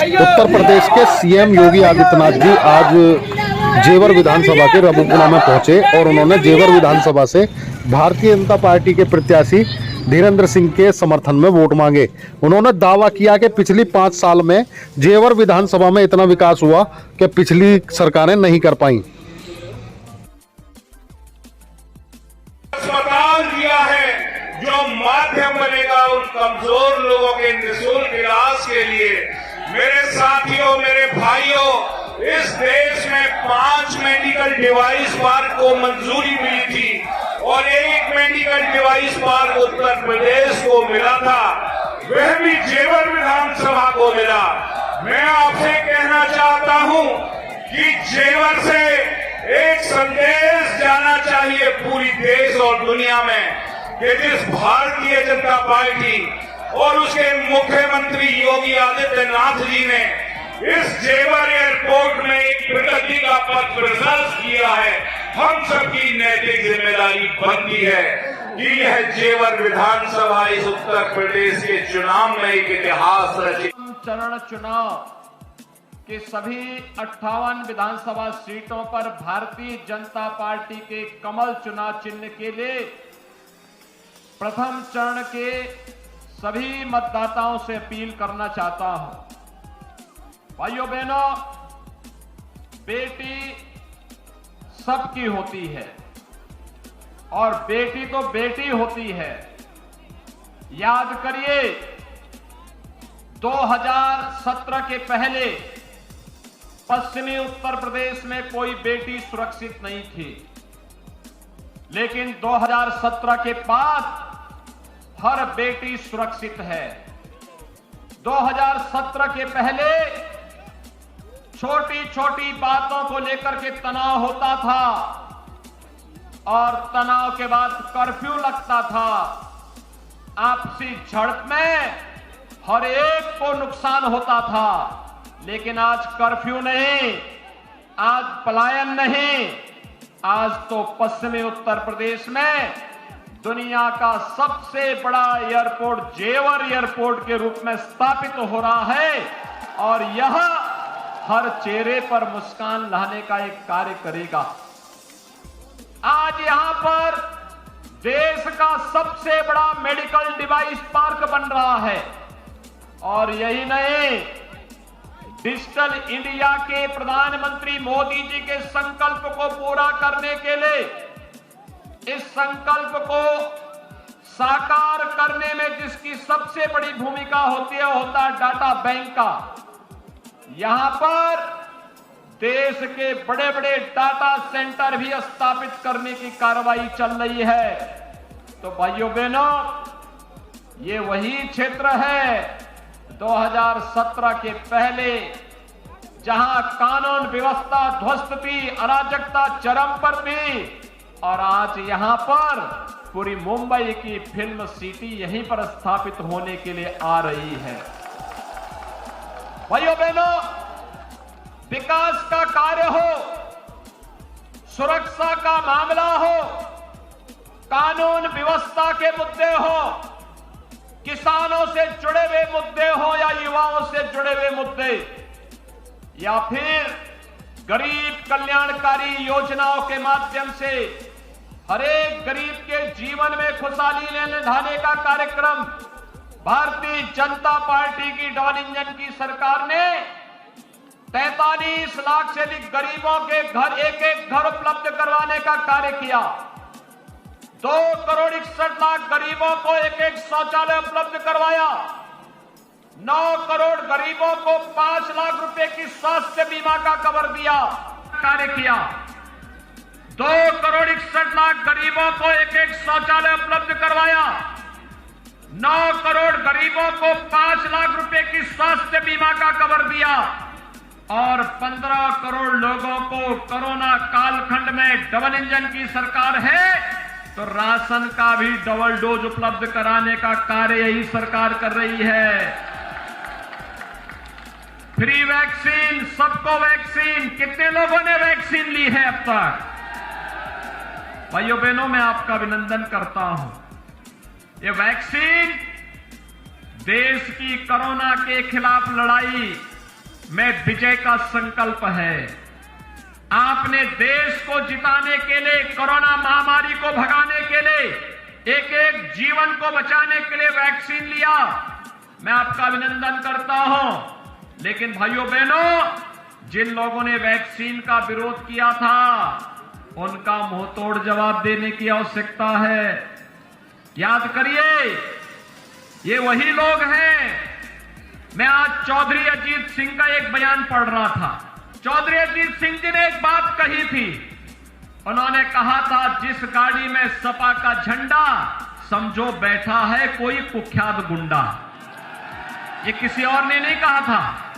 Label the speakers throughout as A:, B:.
A: उत्तर प्रदेश के सीएम योगी आदित्यनाथ जी आज जेवर विधानसभा के रबुपुरा में पहुंचे और उन्होंने जेवर विधानसभा से भारतीय जनता पार्टी के प्रत्याशी धीरेन्द्र सिंह के समर्थन में वोट मांगे। उन्होंने दावा किया कि पिछली 5 साल में जेवर विधानसभा में इतना विकास हुआ कि पिछली सरकारें नहीं कर पाई।
B: अस्पताल दिया है जो माध्यम बनेगा उन कमजोर लोगों के निःशुल्क इलाज के लिए। मेरे साथियों, मेरे भाइयों, इस देश में 5 मेडिकल डिवाइस पार्क को मंजूरी मिली थी और 1 medical device park Uttar Pradesh को मिला था, वह भी जेवर विधानसभा को मिला। मैं आपसे कहना चाहता हूं कि जेवर से एक संदेश जाना चाहिए पूरी देश और दुनिया में कि जिस भारतीय जनता पार्टी और उसके मुख्यमंत्री योगी आदित्यनाथ जी ने इस जेवर एयरपोर्ट में एक प्रगति का पथ प्रशस्त किया है, हम सबकी नैतिक जिम्मेदारी बनती है कि यह जेवर विधानसभा इस उत्तर प्रदेश के चुनाव में एक इतिहास रचे।
C: चरण चुनाव के सभी 58 विधानसभा सीटों पर भारतीय जनता पार्टी के कमल चुनाव चिन्ह के लिए प्रथम चरण के सभी मतदाताओं से अपील करना चाहता हूं। भाइयों बहनों, बेटी सबकी होती है और बेटी तो बेटी होती है। याद करिए 2017 के पहले पश्चिमी उत्तर प्रदेश में कोई बेटी सुरक्षित नहीं थी, लेकिन 2017 के बाद हर बेटी सुरक्षित है। 2017 के पहले छोटी छोटी बातों को लेकर के तनाव होता था और तनाव के बाद कर्फ्यू लगता था। आपसी झड़प में हर एक को नुकसान होता था, लेकिन आज कर्फ्यू नहीं, आज पलायन नहीं, आज तो पश्चिमी उत्तर प्रदेश में दुनिया का सबसे बड़ा एयरपोर्ट जेवर एयरपोर्ट के रूप में स्थापित हो रहा है और यह हर चेहरे पर मुस्कान लाने का एक कार्य करेगा। आज यहां पर देश का सबसे बड़ा मेडिकल डिवाइस पार्क बन रहा है और यही नहीं, डिजिटल इंडिया के प्रधानमंत्री मोदी जी के संकल्प को पूरा करने के लिए, इस संकल्प को साकार करने में जिसकी सबसे बड़ी भूमिका होती है, होता है डाटा बैंक का। यहां पर देश के बड़े बड़े डाटा सेंटर भी स्थापित करने की कार्रवाई चल रही है। तो भाइयों बहनों, ये वही क्षेत्र है 2017 के पहले जहां कानून व्यवस्था ध्वस्त थी, अराजकता चरम पर थी, और आज यहां पर पूरी मुंबई की फिल्म सिटी यहीं पर स्थापित होने के लिए आ रही है। भाइयों बहनों, विकास का कार्य हो, सुरक्षा का मामला हो, कानून व्यवस्था के मुद्दे हो, किसानों से जुड़े हुए मुद्दे हो या युवाओं से जुड़े हुए मुद्दे, या फिर गरीब कल्याणकारी योजनाओं के माध्यम से हर एक गरीब के जीवन में खुशहाली लाने का कार्यक्रम, भारतीय जनता पार्टी की डबल इंजन की सरकार ने 43 लाख से अधिक गरीबों के घर एक घर उपलब्ध करवाने का कार्य किया। 2 करोड़ 61 लाख गरीबों को एक शौचालय उपलब्ध करवाया। 9 करोड़ गरीबों को 5 लाख रुपए की स्वास्थ्य बीमा का कवर दिया, कार्य किया। 2 करोड़ 61 लाख गरीबों को एक शौचालय उपलब्ध करवाया। 9 करोड़ गरीबों को 5 लाख रुपए की स्वास्थ्य बीमा का कवर दिया और 15 करोड़ लोगों को कोरोना कालखंड में डबल इंजन की सरकार है तो राशन का भी डबल डोज उपलब्ध कराने का कार्य यही सरकार कर रही है। फ्री वैक्सीन, सबको वैक्सीन। कितने लोगों ने वैक्सीन ली है अब तक? भाइयों बहनों, मैं आपका अभिनंदन करता हूं। ये वैक्सीन देश की कोरोना के खिलाफ लड़ाई में विजय का संकल्प है। आपने देश को जिताने के लिए, कोरोना महामारी को भगाने के लिए, एक एक जीवन को बचाने के लिए वैक्सीन लिया। मैं आपका अभिनंदन करता हूं। लेकिन भाइयों बहनों, जिन लोगों ने वैक्सीन का विरोध किया था, उनका मुंहतोड़ जवाब देने की आवश्यकता है। याद करिए, ये वही लोग हैं। मैं आज चौधरी अजीत सिंह का एक बयान पढ़ रहा था। चौधरी अजीत सिंह जी ने एक बात कही थी। उन्होंने कहा था, जिस गाड़ी में सपा का झंडा, समझो बैठा है कोई कुख्यात गुंडा। ये किसी और ने नहीं कहा था,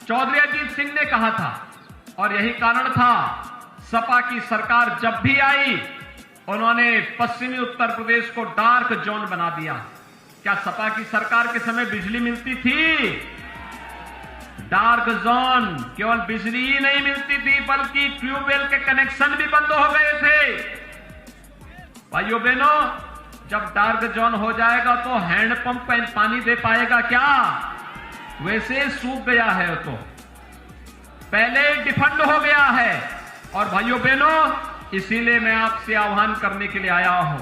C: चौधरी अजीत सिंह ने कहा था। और यही कारण था, सपा की सरकार जब भी आई, उन्होंने पश्चिमी उत्तर प्रदेश को डार्क जोन बना दिया। क्या सपा की सरकार के समय बिजली मिलती थी? डार्क जोन, केवल बिजली ही नहीं मिलती थी, बल्कि ट्यूबवेल के कनेक्शन भी बंद हो गए थे। भाइयों बहनों, जब डार्क जोन हो जाएगा तो हैंडपंप पानी दे पाएगा क्या? वैसे सूख गया है, तो पहले डिफंड हो गया है। और भाइयों बहनों, इसीलिए मैं आपसे आह्वान करने के लिए आया हूं।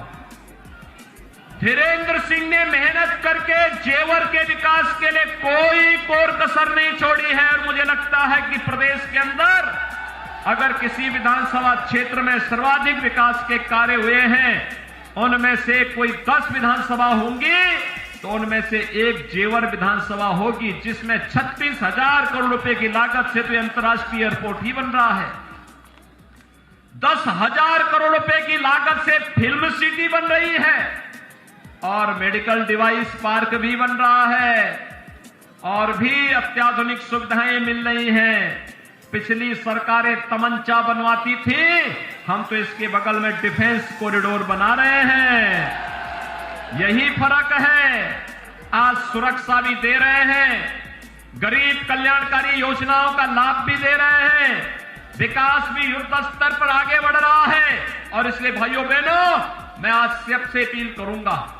C: धीरेन्द्र सिंह ने मेहनत करके जेवर के विकास के लिए कोई कोर कसर नहीं छोड़ी है। और मुझे लगता है कि प्रदेश के अंदर अगर किसी विधानसभा क्षेत्र में सर्वाधिक विकास के कार्य हुए हैं, उनमें से कोई 10 विधानसभा होंगी, तो उनमें से एक जेवर विधानसभा होगी, जिसमें 36,000 करोड़ रुपए की लागत से तो अंतर्राष्ट्रीय एयरपोर्ट ही बन रहा है। 10,000 करोड़ रुपए की लागत से फिल्म सिटी बन रही है, और मेडिकल डिवाइस पार्क भी बन रहा है, और भी अत्याधुनिक सुविधाएं मिल रही हैं। पिछली सरकारें तमंचा बनवाती थी, हम तो इसके बगल में डिफेंस कॉरिडोर बना रहे हैं। यही फर्क है। आज सुरक्षा भी दे रहे हैं, गरीब कल्याणकारी योजनाओं का लाभ भी दे रहे हैं, विकास भी युद्ध स्तर पर आगे बढ़ रहा है। और इसलिए भाइयों बहनों, मैं आज सबसे अपील करूंगा,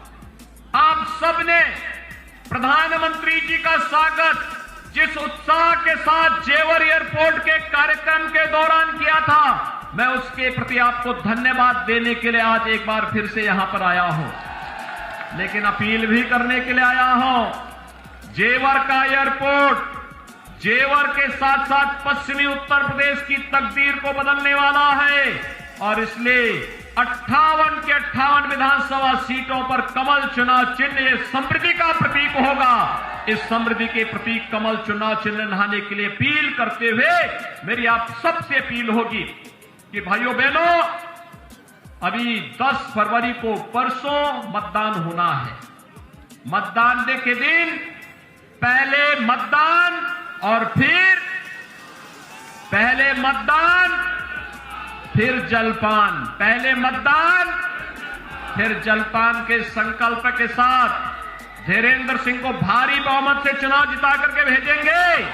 C: आप सबने प्रधानमंत्री जी का स्वागत जिस उत्साह के साथ जेवर एयरपोर्ट के कार्यक्रम के दौरान किया था, मैं उसके प्रति आपको धन्यवाद देने के लिए आज एक बार फिर से यहां पर आया हूं। लेकिन अपील भी करने के लिए आया हूं, जेवर का एयरपोर्ट जेवर के साथ साथ पश्चिमी उत्तर प्रदेश की तकदीर को बदलने वाला है। और इसलिए 58 के 58 विधानसभा सीटों पर कमल चुनाव चिन्ह ये समृद्धि का प्रतीक होगा। इस समृद्धि के प्रतीक कमल चुनाव चिन्ह नहाने के लिए अपील करते हुए मेरी आप सबसे अपील होगी कि भाइयों बहनों, अभी 10 फरवरी को परसों मतदान होना है। मतदान के दिन पहले मतदान और पहले मतदान फिर जलपान, पहले मतदान फिर जलपान के संकल्प के साथ धीरेन्द्र सिंह को भारी बहुमत से चुनाव जिता करके भेजेंगे।